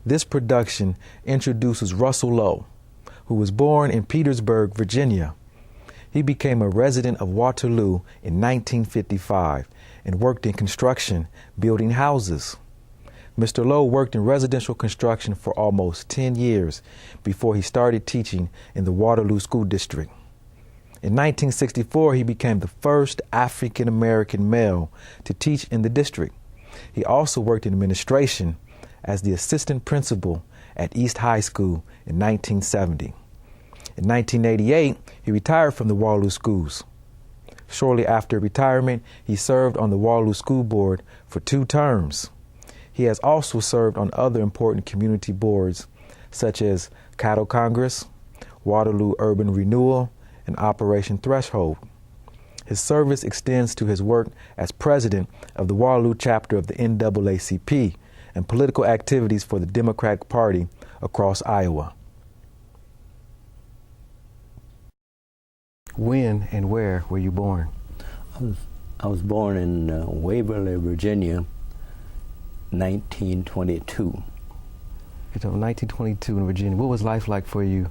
This production introduces Russell Lowe, who was born in Petersburg, Virginia. He became a resident of Waterloo in 1955 and worked in construction, building houses. Mr. Lowe worked in residential construction for almost 10 years before he started teaching in the Waterloo School District. In 1964, he became the first African-American male to teach in the district. He also worked in administration as the assistant principal at East High School in 1970. In 1988, he retired from the Waterloo schools. Shortly after retirement, he served on the Waterloo School Board for 2 terms. He has also served on other important community boards, such as Cattle Congress, Waterloo Urban Renewal, and Operation Threshold. His service extends to his work as president of the Waterloo chapter of the NAACP and political activities for the Democratic Party across Iowa. When and where were you born? I was born in Waverly, Virginia, 1922. It's 1922 in Virginia. What was life like for you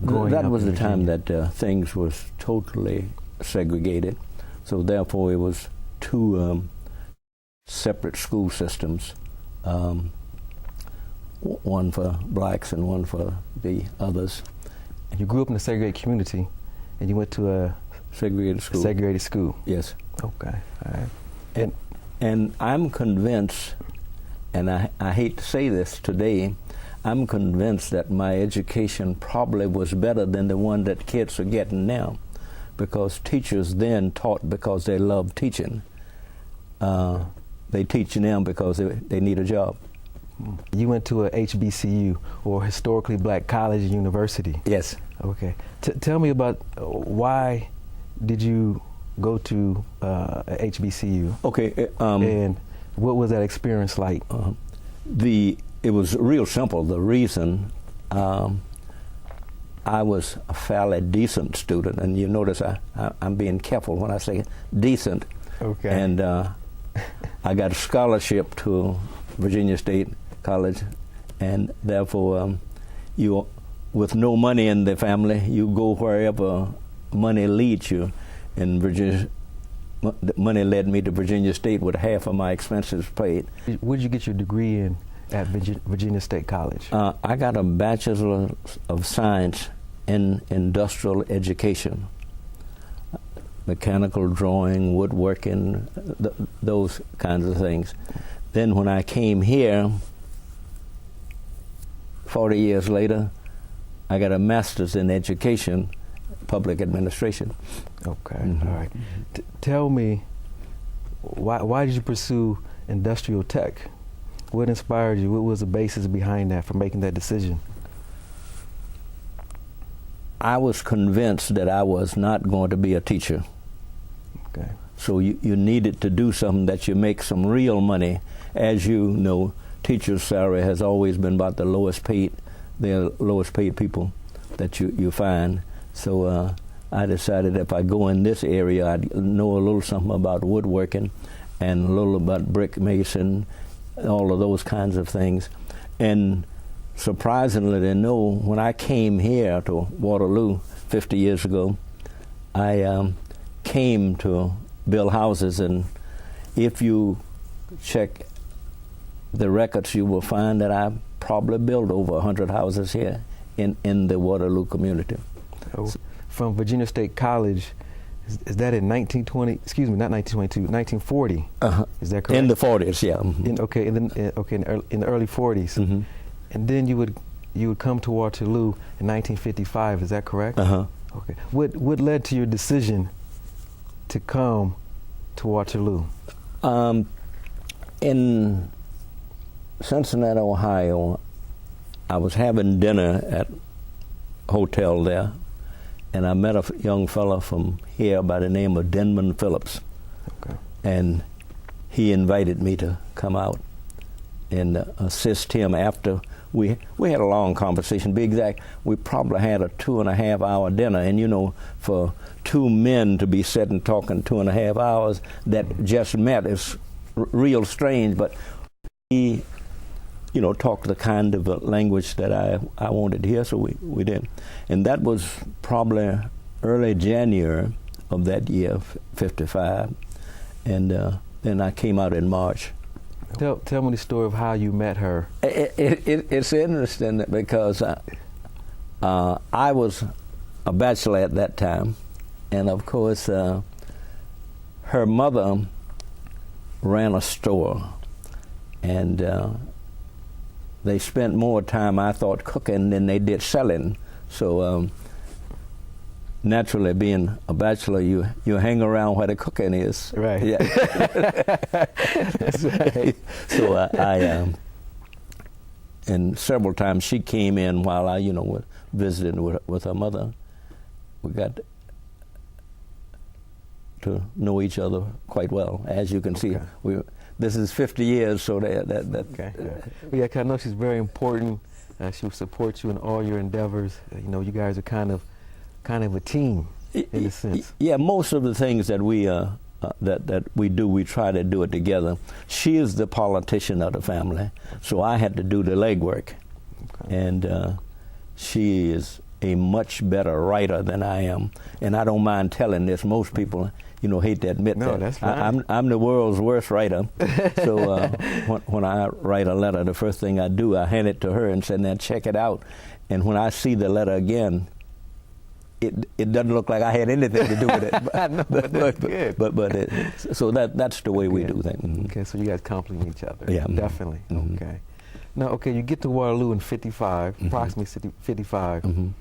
growing up? That was in the Virginia? time that things was totally segregated. So therefore it was 2 separate school systems, one for blacks and one for the others. And you grew up in a segregated community, and you went to a segregated school. Segregated school. Yes. Okay. All right. And I'm convinced, and I hate to say this today, I'm convinced that my education probably was better than the one that kids are getting now, because teachers then taught because they loved teaching. They teach now because they need a job. You went to a HBCU, or historically black college and university. Yes. Okay. Tell me about why did you go to a HBCU? Okay. And what was that experience like? It was real simple. The reason I was a fairly decent student, and you notice I'm being careful when I say decent. Okay. And I got a scholarship to Virginia State College, and therefore you, with no money in the family, you go wherever money leads you. And Virginia, money led me to Virginia State with half of my expenses paid. What did you get your degree in at Virginia State College? I got a Bachelor of Science in Industrial Education, mechanical drawing, woodworking, those kinds of things. Then when I came here, 40 years later, I got a Master's in Education, Public Administration. Okay, Mm-hmm. all right. Tell me, why did you pursue industrial tech? What inspired you? What was the basis behind that, for making that decision? I was convinced that I was not going to be a teacher. Okay. So you needed to do something that you make some real money. As you know, teacher's salary has always been about the lowest paid. They're the lowest paid people that you find. So I decided if I go in this area, I'd know a little something about woodworking and a little about brick mason, all of those kinds of things. And surprisingly to know, when I came here to Waterloo 50 years ago, I came to build houses, and if you check the records, you will find that I probably built over 100 houses here in the Waterloo community. Oh. From Virginia State College, is that in 1920? Excuse me, not 1922, 1940. Is that correct? In the 40s, yeah. Mm-hmm. In the early 40s, Mm-hmm. And then you would come to Waterloo in 1955. Is that correct? Okay. What led to your decision to come to Waterloo? In Cincinnati, Ohio, I was having dinner at a hotel there, and I met a young fellow from here by the name of Denman Phillips. Okay. And he invited me to come out and assist him after we had a long conversation. To be exact, we probably had a 2.5-hour dinner, and you know, for 2 men to be sitting talking 2.5 hours that just met is real strange. But he talk the kind of language that I wanted to hear, so we did. And that was probably early January of that year, 55. And then I came out in March. Tell me the story of how you met her. It's interesting because I was a bachelor at that time, and of course her mother ran a store, and they spent more time, I thought, cooking than they did selling. So naturally, being a bachelor, you hang around where the cooking is. Right. Yeah. That's right. So I and several times she came in while I, was visiting with her mother. We got to know each other quite well. As you can see, this is 50 years, so that okay. Yeah, 'cause I know she's very important. She will support you in all your endeavors. You guys are kind of a team in a sense. Yeah, most of the things that we that we do, we try to do it together. She is the politician of the family, so I had to do the legwork, and she is a much better writer than I am, and I don't mind telling this. Most people, hate to admit that. That's fine. I'm the world's worst writer. So when I write a letter, the first thing I do, I hand it to her and say, "Now check it out." And when I see the letter again, it doesn't look like I had anything to do with it. So that's the way we do things. Mm-hmm. Okay, so you guys compliment each other. Yeah, definitely. Mm-hmm. Okay. Now, you get to Waterloo in 55, mm-hmm. approximately 55. Mm-hmm.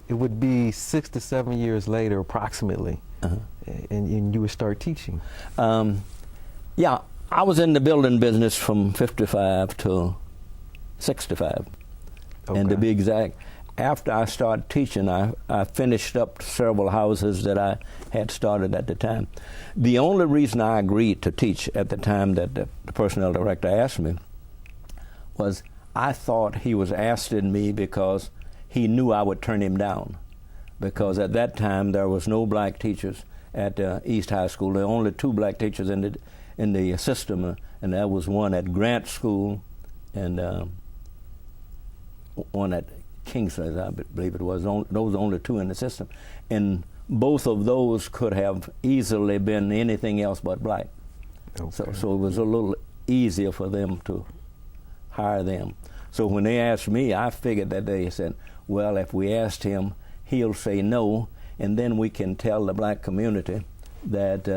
It would be 6 to 7 years later, approximately, and you would start teaching. Yeah, I was in the building business from 55 to 65, and to be exact, after I started teaching, I finished up several houses that I had started at the time. The only reason I agreed to teach at the time that the personnel director asked me was I thought he was asking me because he knew I would turn him down, because at that time there was no black teachers at East High School. There were only 2 black teachers in the system, and that was one at Grant School and one at Kingsley, I believe it was. Those were only 2 in the system, and both of those could have easily been anything else but black. Okay. So it was a little easier for them to hire them. So when they asked me, I figured that they said, well, if we asked him, he'll say no, and then we can tell the black community that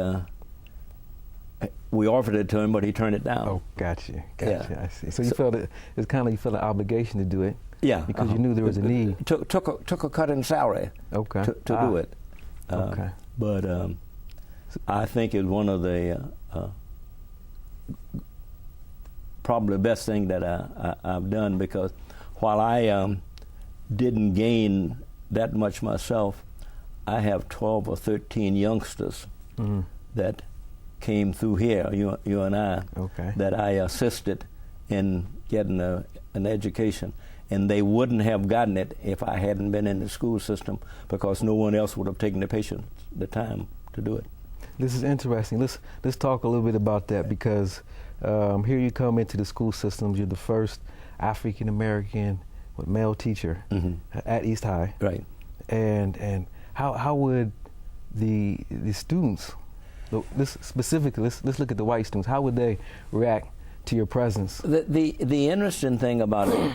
we offered it to him, but he turned it down. Oh, gotcha. Yeah. I see. So you felt you felt an obligation to do it. Yeah, because you knew there was a need. Took a cut in salary. Okay. To do it. Okay. But I think it's one of the probably the best thing that I've done, because while I didn't gain that much myself, I have 12 or 13 youngsters that came through here, you and I, that I assisted in getting an education. And they wouldn't have gotten it if I hadn't been in the school system, because no one else would have taken the time to do it. This is interesting. Let's talk a little bit about that, because here you come into the school systems. You're the first African American male teacher at East High. Right. And how would the students, specifically, let's look at the white students. How would they react to your presence? The interesting thing about it,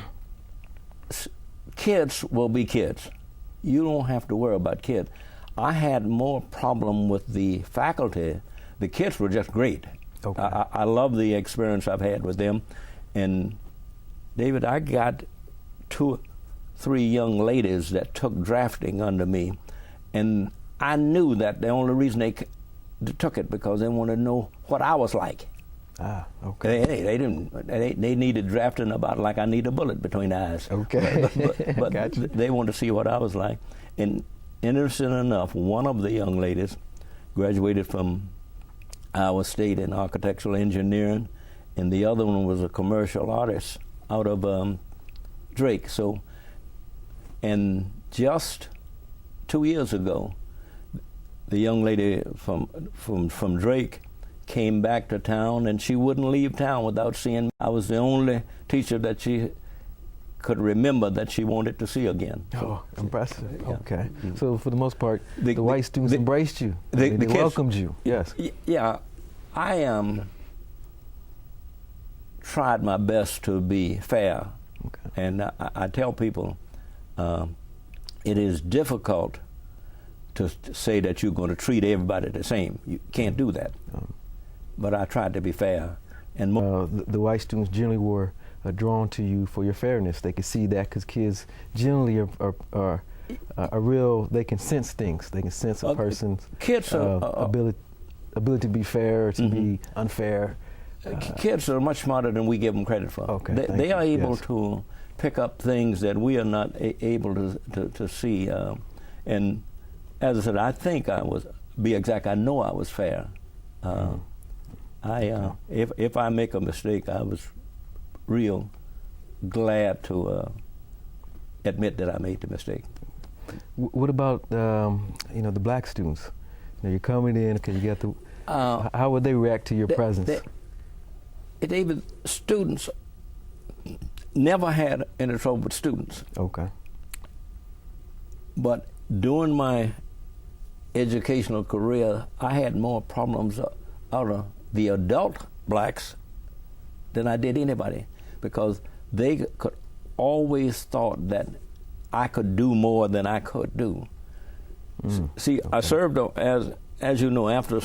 kids will be kids. You don't have to worry about kids. I had more problem with the faculty. The kids were just great. Okay. I love the experience I've had with them. And David, I got 2, 3 young ladies that took drafting under me, and I knew that the only reason they took it because they wanted to know what I was like. Ah, okay. They didn't. They needed drafting about like I need a bullet between the eyes. Okay. But gotcha. They wanted to see what I was like. And interesting enough, one of the young ladies graduated from Iowa State in architectural engineering, and the other one was a commercial artist out of Drake. So, and just 2 years ago, the young lady from Drake came back to town, and she wouldn't leave town without seeing me. I was the only teacher that she could remember that she wanted to see again. Oh, impressive. Yeah. Okay. Mm-hmm. So for the most part, the white students embraced you. They kids, welcomed you. Yes. Yeah. I tried my best to be fair. Okay. And I tell people it is difficult to say that you're going to treat everybody the same. You can't do that. But I tried to be fair. And the white students generally were drawn to you for your fairness. They could see that because kids generally are real. They can sense things. They can sense a person's kids ability to be fair, to be unfair. Kids are much smarter than we give them credit for. Okay, they are able to pick up things that we are not able to see. And as I said, I think I know I was fair. If I make a mistake, I was real glad to admit that I made the mistake. What about the black students? You're coming in because you got the. How would they react to your presence? Students never had any trouble with students. Okay. But during my educational career, I had more problems out of the adult blacks than I did anybody, because they could always thought that I could do more than I could do. See, okay. I served as you know, after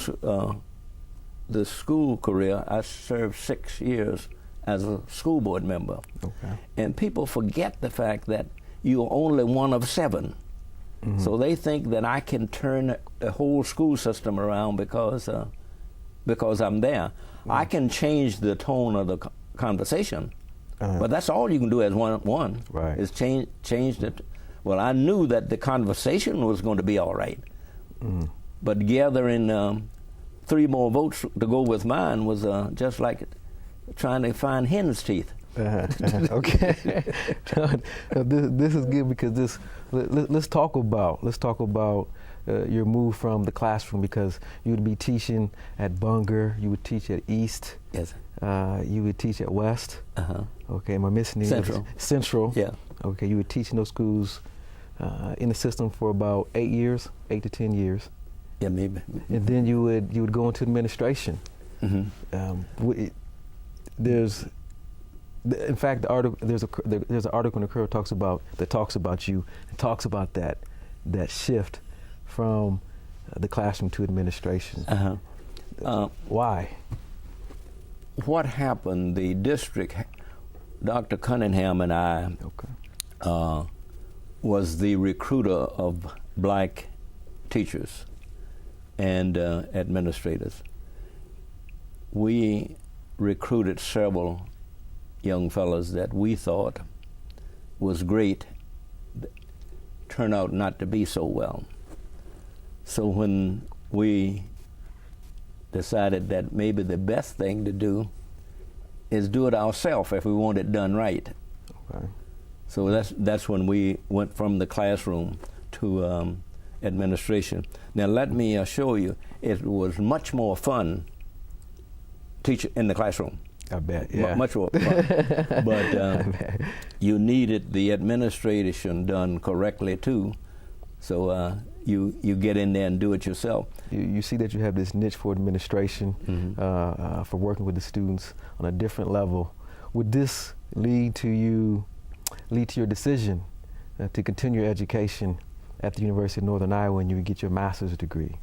the school career, I served 6 years as a school board member. Okay. And people forget the fact that you're only one of 7. Mm-hmm. So they think that I can turn the whole school system around because I'm there. Mm-hmm. I can change the tone of the conversation, but that's all you can do as one. Right. Is change it. Well, I knew that the conversation was going to be all right, but gathering 3 more votes to go with mine was just like trying to find hen's teeth. Okay. This is good because let's talk about your move from the classroom, because you would be teaching at Bunger, you would teach at East, yes, you would teach at West. Okay, am I missing anything? Central. Yeah. Okay, you would teach in those schools in the system for about 8 to 10 years. Yeah, maybe. And then you would go into administration. Mm-hmm. In fact, there's an article in the Courier that talks about you and talks about that shift from the classroom to administration. Why? What happened? The district, Dr. Cunningham and I, was the recruiter of black teachers and administrators. We recruited several young fellas that we thought was great, turned out not to be so well. So when we decided that maybe the best thing to do is do it ourselves if we want it done right. Okay. So that's when we went from the classroom to administration. Now let me assure you, it was much more fun teaching in the classroom. I bet, yeah. Much more fun. But you needed the administration done correctly too. So you get in there and do it yourself. You see that you have this niche for administration, for working with the students on a different level. Would this lead to your decision to continue your education at the University of Northern Iowa when you would get your master's degree?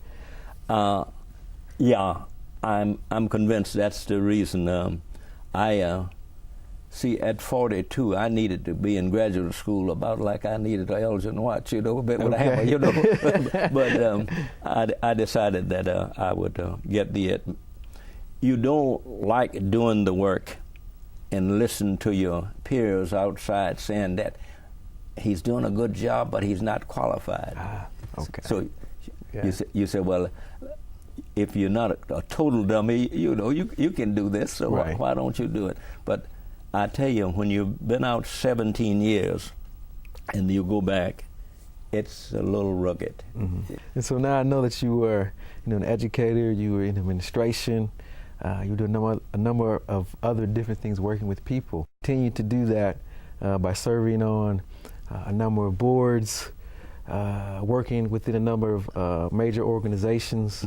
Yeah, I'm convinced that's the reason. See, at 42, I needed to be in graduate school about like I needed an Elgin watch, with a hammer, But I decided that I would get you don't like doing the work and listen to your peers outside saying that he's doing a good job, but he's not qualified. Okay. So you say, well, if you're not a total dummy, you can do this, so right. Why don't you do it? But I tell you, when you've been out 17 years and you go back, it's a little rugged. Mm-hmm. And so now I know that you were an educator, you were in administration. You do a number of other different things working with people. Continue to do that by serving on a number of boards, working within a number of major organizations,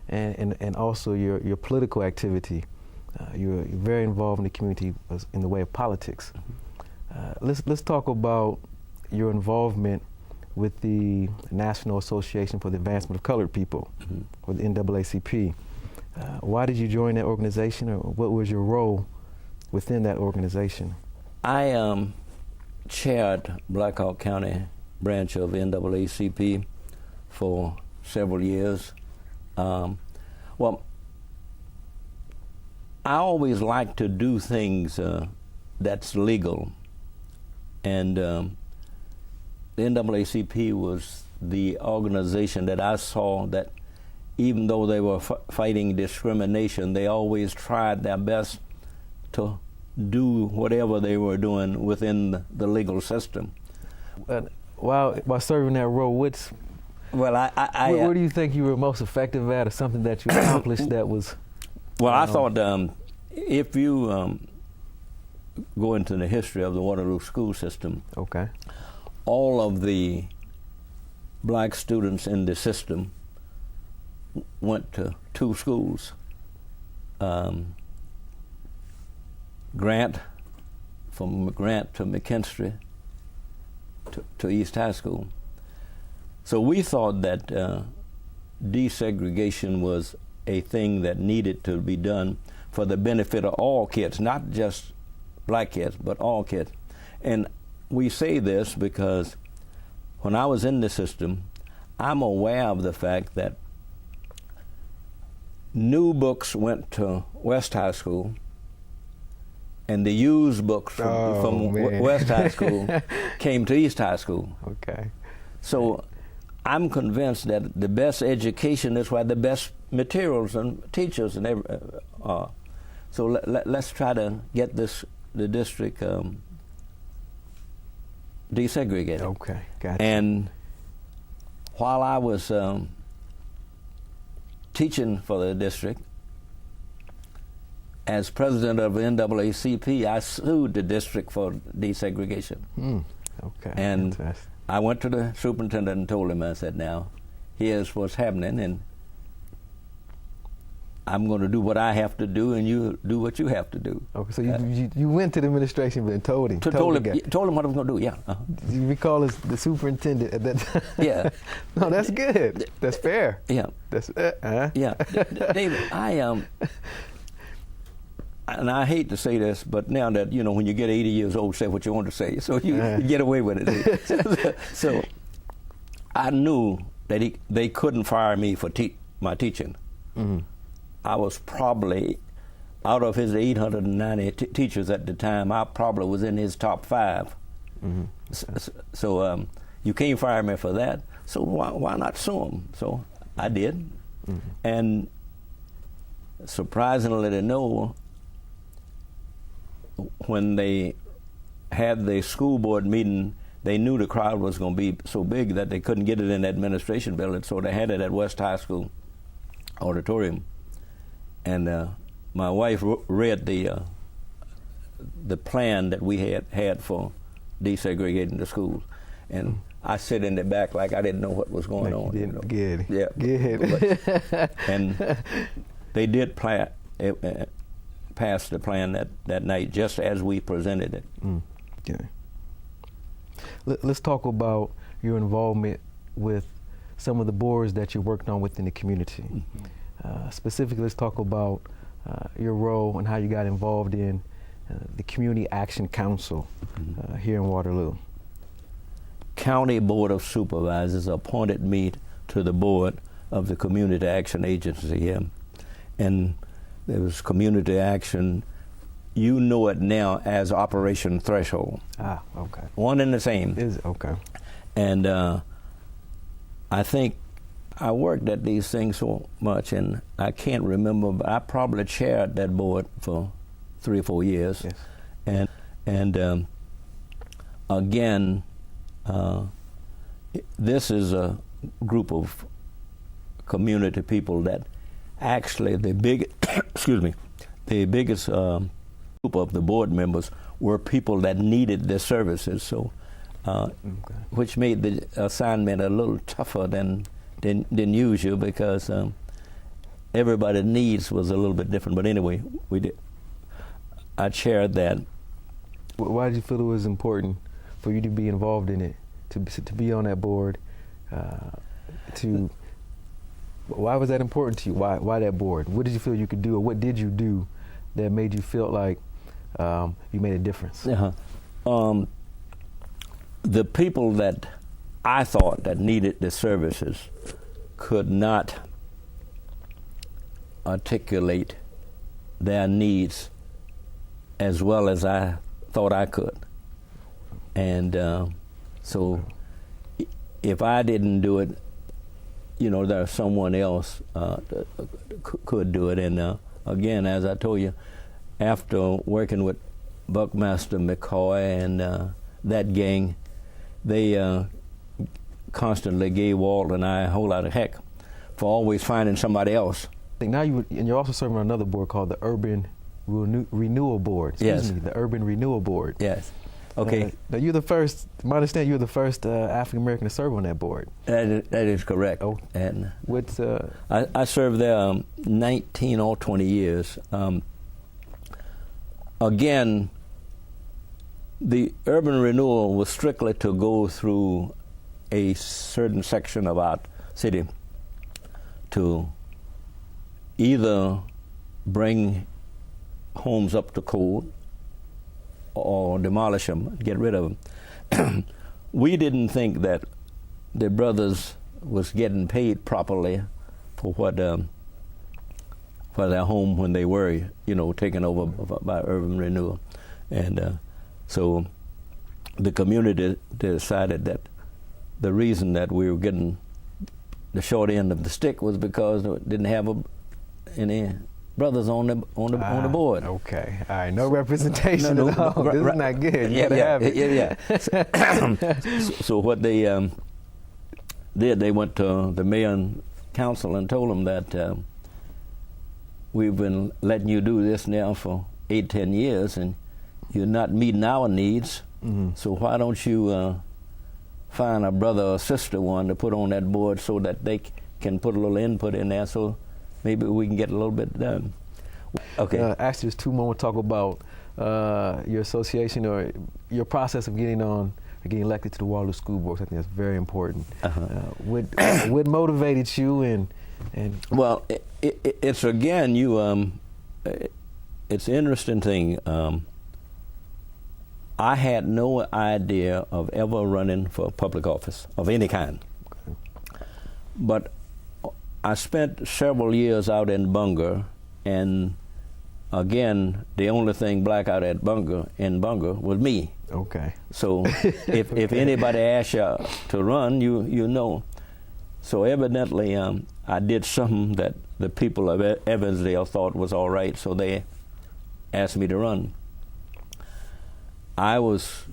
and also your political activity. You're very involved in the community in the way of politics. Let's talk about your involvement with the National Association for the Advancement of Colored People, or the NAACP. Why did you join that organization, or what was your role within that organization? I chaired Black Hawk County branch of NAACP for several years. Well, I always like to do things that's legal, and the NAACP was the organization that I saw that even though they were fighting discrimination, they always tried their best to do whatever they were doing within the legal system. While serving that role, what do you think you were most effective at, or something that you accomplished that was? Well, I thought if you go into the history of the Waterloo school system, okay, all of the black students in the system went to two schools. Grant, from Grant to McKinstry to East High School. So we thought that desegregation was a thing that needed to be done for the benefit of all kids, not just black kids, but all kids. And we say this because when I was in the system, I'm aware of the fact that new books went to West High School, and the used books from West High School came to East High School. Okay. So I'm convinced that the best education is where the best materials and teachers and are. So let's try to get the district desegregated. Okay, gotcha. And while I was teaching for the district, as president of NAACP, I sued the district for desegregation. Okay. And I went to the superintendent and told him, I said, now, here's what's happening, and I'm going to do what I have to do, and you do what you have to do. Okay, so you went to the administration and told him? Told him what I was going to do, yeah. You recall as the superintendent at that time? Yeah. No, that's good. That's fair. Yeah. That's Yeah. David, and I hate to say this, but now that, when you get 80 years old, say what you want to say, so you get away with it. So I knew that they couldn't fire me for my teaching. I was probably, out of his 890 teachers at the time, I probably was in his top 5. So you can't fire me for that, so why not sue him? So I did. And surprisingly to know, when they had the school board meeting, they knew the crowd was going to be so big that they couldn't get it in the administration building, so they had it at West High School auditorium. And my wife read the plan that we had for desegregating the schools, and I sit in the back like I didn't know what was going on. Good. Yeah. Good. And they did pass the plan that night, just as we presented it. Okay. Let's talk about your involvement with some of the boards that you worked on within the community. Specifically, let's talk about your role and how you got involved in the Community Action Council here in Waterloo. County Board of Supervisors appointed me to the board of the Community Action Agency here. And there was community action. You know it now as Operation Threshold. Okay. One and the same. Okay. And I think I worked at these things so much, and I can't remember, but I probably chaired that board for 3 or 4 years. Yes. And again, this is a group of community people that actually the excuse me, the biggest group of the board members were people that needed their services. So, which made the assignment a little tougher than usual, because everybody's needs was a little bit different. But anyway, I chaired that. Why did you feel it was important for you to be involved in it, to be on that board? Why was that important to you? Why that board? What did you feel you could do, or what did you do that made you feel like you made a difference? The people that I thought that needed the services could not articulate their needs as well as I thought I could. And so if I didn't do it, there's someone else could do it. And again, as I told you, after working with Buckmaster McCoy and that gang, they constantly gave Walt and I a whole lot of heck for always finding somebody else. Now you're also serving on another board called the Urban Renewal Board. Excuse me, the Urban Renewal Board. Yes. Okay. Now you're the first. My understanding, you're the first African American to serve on that board. That is correct. Oh. And what's I served there 19 or 20 years. Again, the urban renewal was strictly to go through a certain section of our city to either bring homes up to code or demolish them, get rid of them. We didn't think that the brothers was getting paid properly for what for their home when they were, taken over by urban renewal. And so the community decided that the reason that we were getting the short end of the stick was because we didn't have any brothers on the board. Okay, all right, no representation at all. This is not good. So what they did, they went to the mayor and council and told them that we've been letting you do this now for 8-10 years, and you're not meeting our needs. Mm-hmm. So why don't you find a brother or sister one to put on that board so that they can put a little input in there, so maybe we can get a little bit done. Okay. Actually, there's two more we'll talk about your association or your process of getting elected to the Waterloo School Board. I think that's very important. What motivated you and well, it's again it's an interesting thing. I had no idea of ever running for public office of any kind. Okay. But I spent several years out in Bunger, and again, the only thing black out in Bunger was me. Okay. So if anybody asks you to run, you know. So evidently, I did something that the people of Evansdale thought was all right, so they asked me to run. I was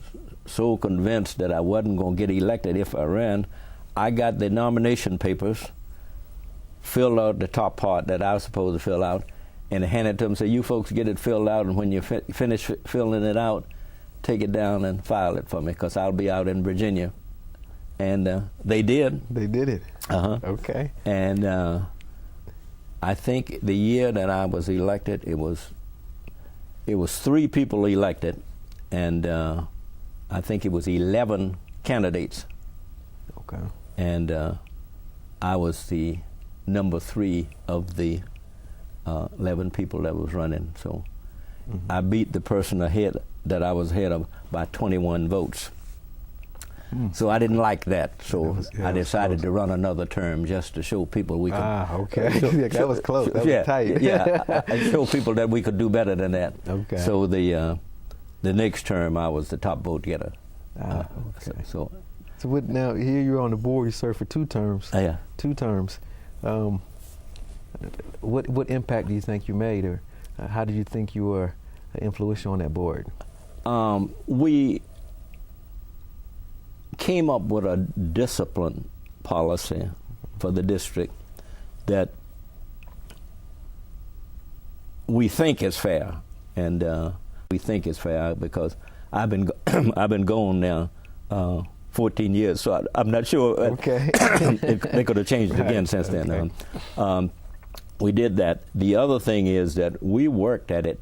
so convinced that I wasn't going to get elected if I ran. I got the nomination papers, filled out the top part that I was supposed to fill out, and handed it to them and said, you folks get it filled out, and when you finish filling it out, take it down and file it for me, because I'll be out in Virginia. And they did. They did it. Okay. And I think the year that I was elected, it was 3 people elected, and I think it was 11 candidates. Okay. And I was the number 3 of the 11 people that was running. So I beat the person ahead that I was ahead of by 21 votes. So I didn't like that. So I decided to run another term just to show people we could. Okay. That was close. That was tight. I show people that we could do better than that. Okay. So the next term I was the top vote getter. Okay. So now here you're on the board. You served for 2 terms. Yeah. 2 terms. What impact do you think you made, or how did you think you were influential on that board? We came up with a discipline policy for the district that we think is fair, and we think it's fair because I've been I've been gone now 14 years, so I'm not sure. Okay. They could have changed it again since then. We did that. The other thing is that we worked at it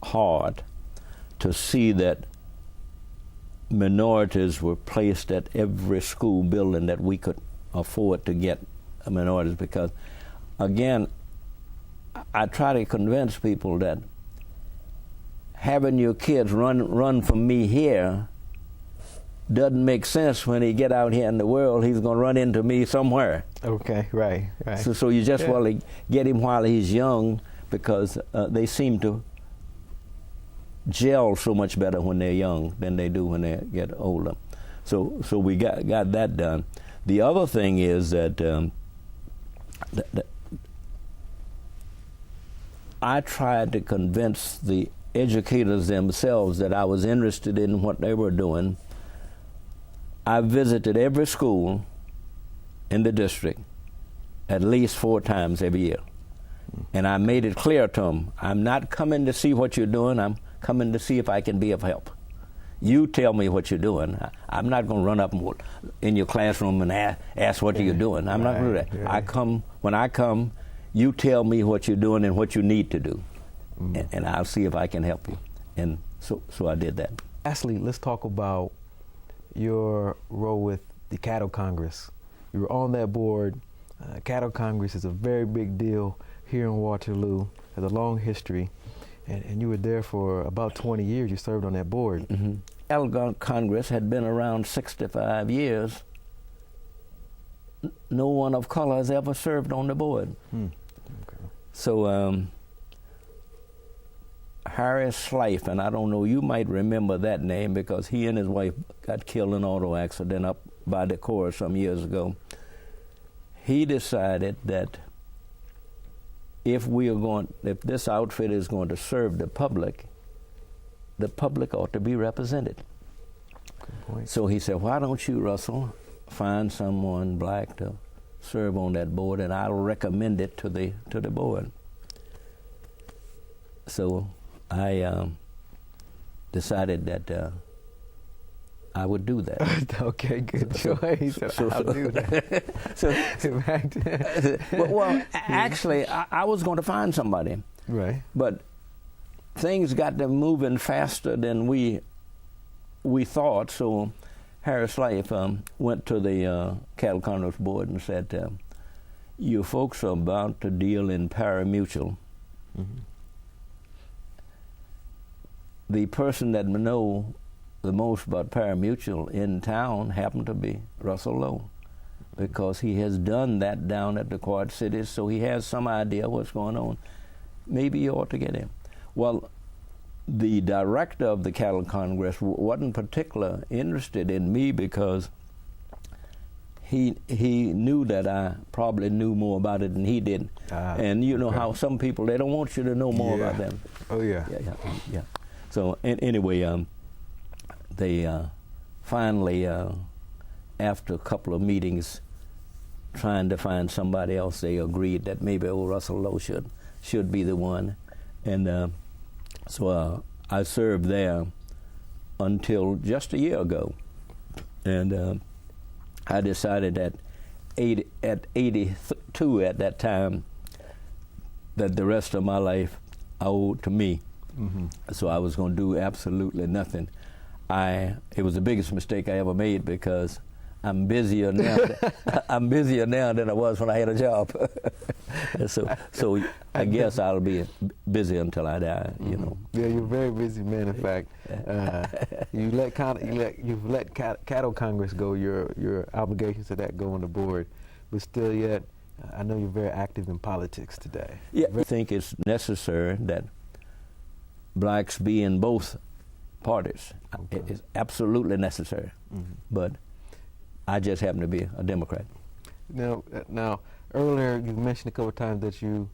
hard to see that minorities were placed at every school building that we could afford to get minorities, because, again, I try to convince people that having your kids run from me here doesn't make sense. When he get out here in the world, he's going to run into me somewhere. Okay, right. So you just want to get him while he's young, because they seem to gel so much better when they're young than they do when they get older. So we got that done. The other thing is that I tried to convince the educators themselves that I was interested in what they were doing. I visited every school in the district at least 4 times every year. And I made it clear to them, I'm not coming to see what you're doing, I'm coming to see if I can be of help. You tell me what you're doing. I'm not going to run up in your classroom and ask what you're doing. I'm not going to do that. When I come, you tell me what you're doing and what you need to do. And I'll see if I can help you. And so I did that. Lastly, let's talk about your role with the Cattle Congress. You were on that board. Cattle Congress is a very big deal here in Waterloo. Has a long history, and you were there for about 20 years. You served on that board. Mm-hmm. Cattle Congress had been around 65 years. No one of color has ever served on the board. Okay. So Harry Slife, and I don't know, you might remember that name because he and his wife got killed in an auto accident up by the Corps some years ago. He decided that if this outfit is going to serve the public ought to be represented. Good point. So he said, why don't you, Russell, find someone black to serve on that board, and I'll recommend it to the board. So I decided that I would do that. Okay, good choice. I'll do that. Well, actually, I was going to find somebody. Right. But things got them moving faster than we thought. So Harris Life went to the Cattle Congress board and said, you folks are about to deal in pari-mutuel. Mm-hmm. The person that know the most about pari-mutuel in town happened to be Russell Lowe, because he has done that down at the Quad Cities, so he has some idea what's going on. Maybe you ought to get him. Well, the director of the Cattle Congress wasn't particularly interested in me because he knew that I probably knew more about it than he did. And you know how some people, they don't want you to know more about them. Oh, yeah. Yeah. So anyway, they finally, after a couple of meetings, trying to find somebody else, they agreed that maybe old Russell Lowe should be the one. And so I served there until just a year ago. And I decided at 82 at that time that the rest of my life I owed to me. Mm-hmm. So I was going to do absolutely nothing. It was the biggest mistake I ever made because I'm busier now. I'm busier now than I was when I had a job. so I guess I'll be busy until I die. You know. Yeah, you're a very busy man. In fact, you've let Cattle Congress go. Your obligations to that go on the board, but still yet, I know you're very active in politics today. Yeah, I think it's necessary that blacks be in both parties. Okay. It's absolutely necessary. Mm-hmm. But I just happen to be a Democrat. Now, earlier you mentioned a couple of times that you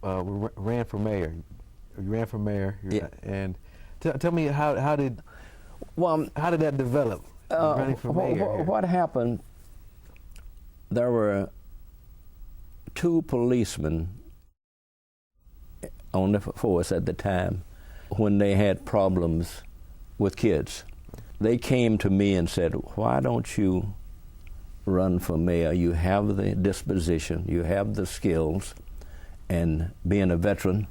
ran for mayor. You ran for mayor, yeah. And tell me how did that develop? Running for mayor. What happened? There were 2 policemen on the force at the time when they had problems with kids. They came to me and said, why don't you run for mayor? You have the disposition, you have the skills, and being a veteran,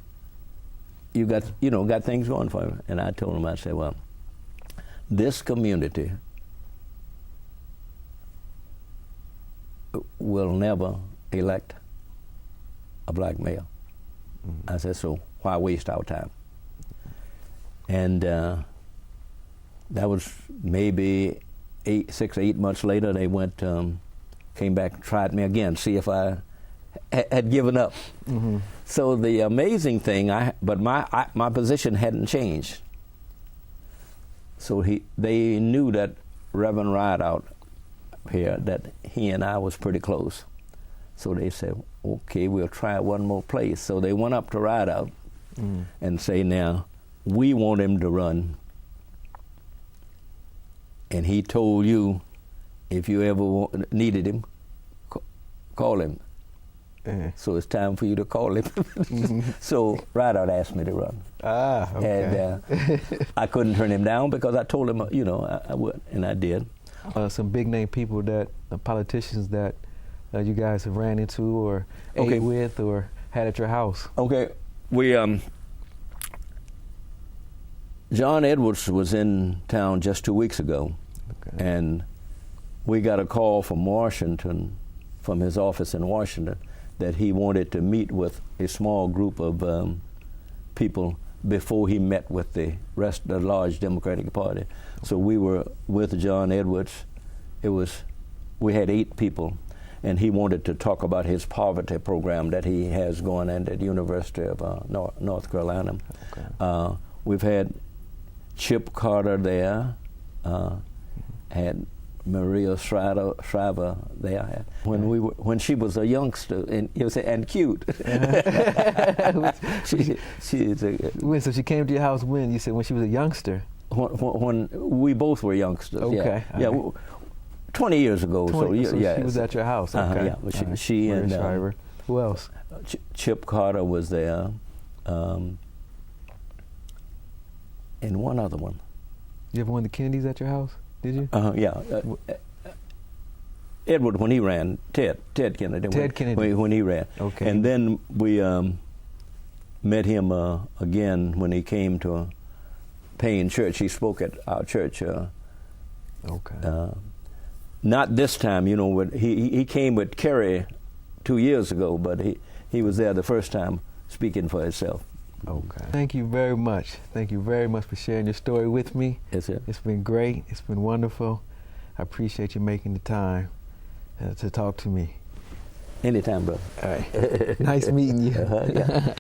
you got things going for you. And I told them, I said, well, this community will never elect a black mayor. Mm-hmm. I said, so why waste our time? And that was maybe 6 or 8 months later. They went, came back and tried me again, see if I had given up. Mm-hmm. So the amazing thing, but my position hadn't changed. So they knew that Reverend Rideout here, that he and I was pretty close. So they said, okay, we'll try one more place. So they went up to Rideout and say, now, we want him to run. And he told you, if you ever needed him, call him. So it's time for you to call him. So Rideout asked me to run. Okay. And I couldn't turn him down because I told him, I would, and I did. Some big name people politicians that you guys have ran into or ate with or had at your house. Okay, we, John Edwards was in town just 2 weeks ago, and we got a call from Washington, from his office in Washington, that he wanted to meet with a small group of people before he met with the rest of the large Democratic Party. So we were with John Edwards. We had 8 people, and he wanted to talk about his poverty program that he has going on at the University of North Carolina. Okay. We've had Chip Carter there, had Maria Shriver there. When she was a youngster and cute. So she came to your house when? You said when she was a youngster? When we both were youngsters. Okay. Yeah. 20 years ago. So she was at your house. Okay. Yeah. She and Shriver. Who else? Chip Carter was there, and one other one. You ever won the Kennedys at your house? Did you? Yeah. Edward, when he ran, Ted Kennedy. When he ran. Okay. And then we met him again when he came to Payne Church. He spoke at our church. Not this time, he came with Kerry 2 years ago, but he was there the first time speaking for himself. Okay. Thank you very much. Thank you very much for sharing your story with me. That's it. It's been great. It's been wonderful. I appreciate you making the time to talk to me. Anytime, brother. All right. Nice meeting you. Yeah.